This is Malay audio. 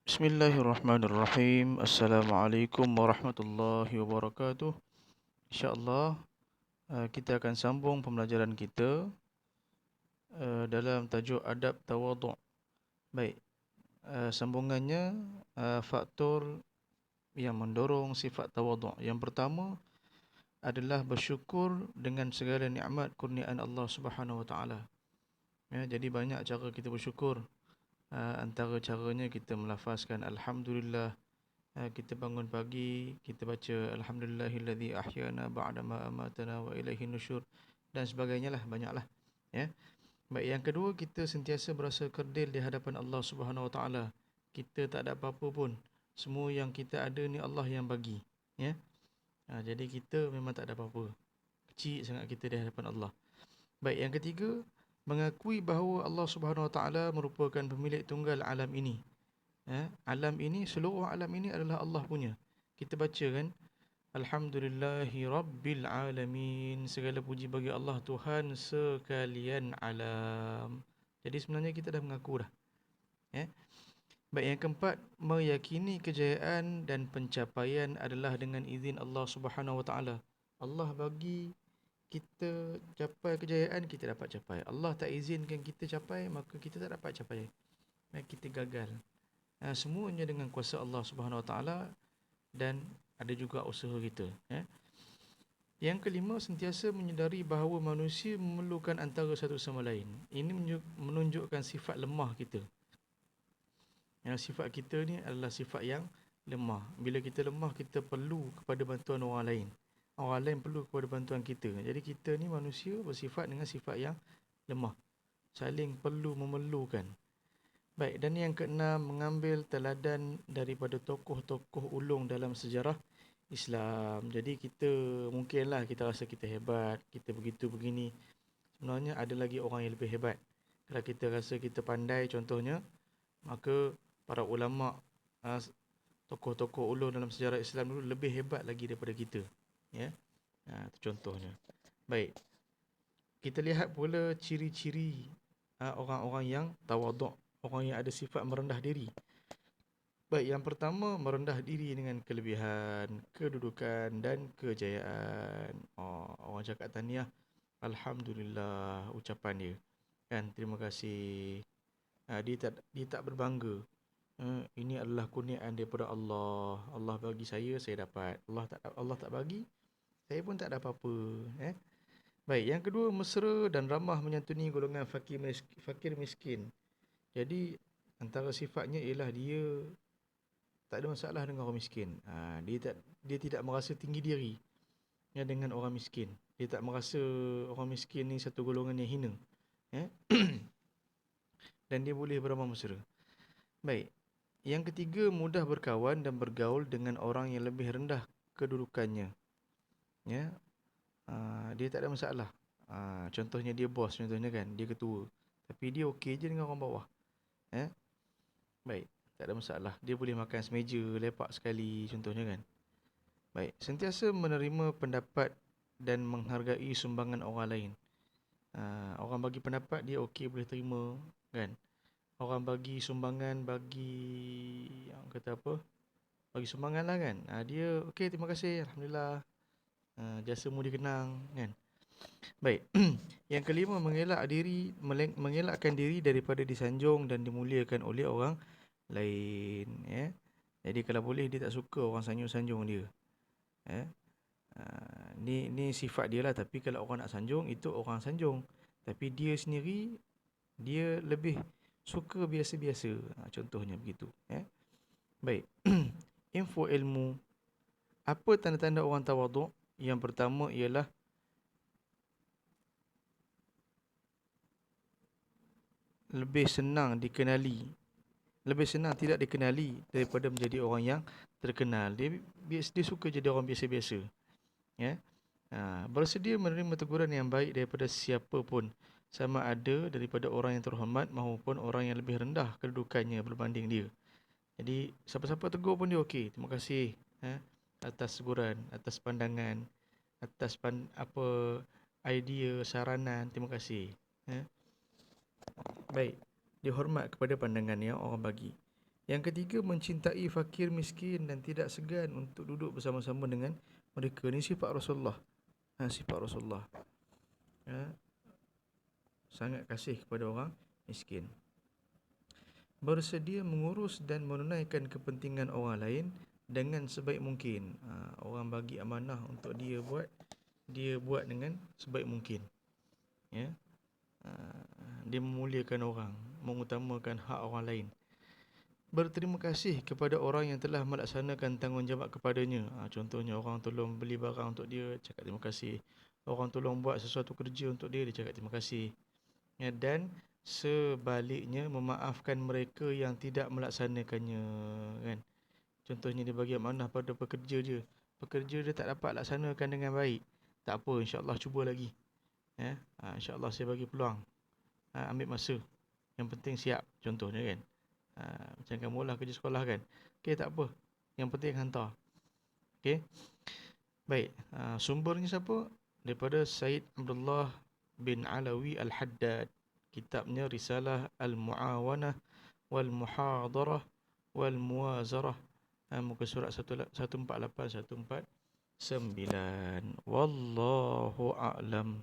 Bismillahirrahmanirrahim. Assalamualaikum warahmatullahi wabarakatuh. InsyaAllah kita akan sambung pembelajaran kita dalam tajuk adab tawaduk. Baik, sambungannya faktor yang mendorong sifat tawaduk. Yang pertama adalah bersyukur dengan segala nikmat kurniaan Allah Subhanahu Wa Taala. Ya, jadi banyak cara kita bersyukur. Antara caranya kita melafazkan Alhamdulillah. Kita bangun pagi, kita baca Alhamdulillahilladzi ahyana ba'dama amatana wa ilaihin nusyur dan sebagainya lah, banyaklah. Ya. Baik, yang kedua, kita sentiasa berasa kerdil di hadapan Allah Subhanahu Wa Taala. Kita tak ada apa-apa pun. Semua yang kita ada ni Allah yang bagi. Ya. Jadi kita memang tak ada apa-apa. Kecil sangat kita di hadapan Allah. Baik, yang ketiga, mengakui bahawa Allah Subhanahu Wa Taala merupakan pemilik tunggal alam ini. Alam ini, seluruh alam ini adalah Allah punya. Kita baca kan, Alhamdulillahi Rabbil Alamin. Segala puji bagi Allah, Tuhan sekalian alam. Jadi sebenarnya kita dah mengaku dah. Baik, yang keempat, meyakini kejayaan dan pencapaian adalah dengan izin Allah Subhanahu Wa Taala. Allah bagi kita capai kejayaan, kita dapat capai. Allah tak izinkan kita capai, maka kita tak dapat capai. Kita gagal. Semuanya dengan kuasa Allah Subhanahu Wa Taala dan ada juga usaha kita. Yang kelima, sentiasa menyedari bahawa manusia memerlukan antara satu sama lain. Ini menunjukkan sifat lemah kita. Sifat kita ni adalah sifat yang lemah. Bila kita lemah, kita perlu kepada bantuan orang lain. Orang lain perlu kepada bantuan kita. Jadi kita ni manusia bersifat dengan sifat yang lemah. Saling perlu memerlukan. Baik, dan yang keenam, mengambil teladan daripada tokoh-tokoh ulung dalam sejarah Islam. Jadi kita mungkinlah kita rasa kita hebat, kita begitu begini. Sebenarnya ada lagi orang yang lebih hebat. Kalau kita rasa kita pandai contohnya, maka para ulama, tokoh-tokoh ulung dalam sejarah Islam dulu lebih hebat lagi daripada kita. Ya. Itu contohnya. Baik. Kita lihat pula ciri-ciri orang-orang yang tawaduk. Orang yang ada sifat merendah diri. Baik, yang pertama, merendah diri dengan kelebihan, kedudukan dan kejayaan. Orang cakap tahniah, Alhamdulillah, ucapan dia. Kan, terima kasih. Dia tak berbangga. Ini adalah kurniaan daripada Allah. Allah bagi saya dapat. Allah tak bagi, saya pun tak ada apa-apa. Baik, yang kedua, mesra dan ramah menyantuni golongan fakir miskin. Jadi antara sifatnya ialah dia tak ada masalah dengan orang miskin. Dia tidak merasa tinggi diri dengan orang miskin. Dia tak merasa orang miskin ni satu golongan yang hina. Dan dia boleh beramah mesra. Baik. Yang ketiga, mudah berkawan dan bergaul dengan orang yang lebih rendah kedudukannya. Dia tak ada masalah. Contohnya dia bos, contohnya kan, dia ketua. Tapi dia okey je dengan orang bawah. Baik, tak ada masalah. Dia boleh makan semeja, lepak sekali, contohnya kan. Baik, sentiasa menerima pendapat dan menghargai sumbangan orang lain. Orang bagi pendapat, dia okey, boleh terima, kan. Orang bagi sumbangan, yang kata apa, bagi sumbangan lah kan. Dia okey, terima kasih, Alhamdulillah, jasamu dikenang, kan. Baik. Yang kelima, mengelakkan diri daripada disanjung dan dimuliakan oleh orang lain. Jadi kalau boleh dia tak suka orang sanjung-sanjung dia. Ni sifat dia lah. Tapi kalau orang nak sanjung, itu orang sanjung. Tapi dia sendiri, dia lebih suka biasa-biasa. Contohnya begitu. Baik. Info ilmu. Apa tanda-tanda orang tawaduk? Yang pertama ialah lebih senang tidak dikenali daripada menjadi orang yang terkenal. Dia suka jadi orang biasa-biasa. Bersedia menerima teguran yang baik daripada siapa pun, sama ada daripada orang yang terhormat maupun orang yang lebih rendah kedudukannya berbanding dia. Jadi siapa-siapa tegur pun dia okey, terima kasih atas teguran, atas pandangan, atas idea, saranan, terima kasih. Baik, dia hormat kepada pandangan yang orang bagi. Yang ketiga, mencintai fakir miskin dan tidak segan untuk duduk bersama-sama dengan mereka. Ini sifat Rasulullah. Sifat Rasulullah. Ya, sangat kasih kepada orang miskin. Bersedia mengurus dan menunaikan kepentingan orang lain dengan sebaik mungkin. Orang bagi amanah untuk dia buat dengan sebaik mungkin. Ya, dia memuliakan orang, mengutamakan hak orang lain. Berterima kasih kepada orang yang telah melaksanakan tanggungjawab kepadanya. Contohnya orang tolong beli barang untuk dia, cakap terima kasih. Orang tolong buat sesuatu kerja untuk dia, dia cakap terima kasih. Ya, dan sebaliknya memaafkan mereka yang tidak melaksanakannya, kan. Contohnya dia bagi amanah pada pekerja dia. Pekerja dia tak dapat laksanakan dengan baik. Tak apa, insya-Allah cuba lagi. Ya, insya-Allah saya bagi peluang. Ambil masa. Yang penting siap, contohnya kan. Macam kamu lah kerja sekolah kan. Okey, tak apa. Yang penting hantar. Okey. Baik. Sumbernya siapa? Daripada Said Abdullah bin Alawi Al-Haddad. Kitabnya Risalah Al-Muawanah wal Muhadarah wal Muwazarah. Muka surat 148 149. Wallahu a'lam.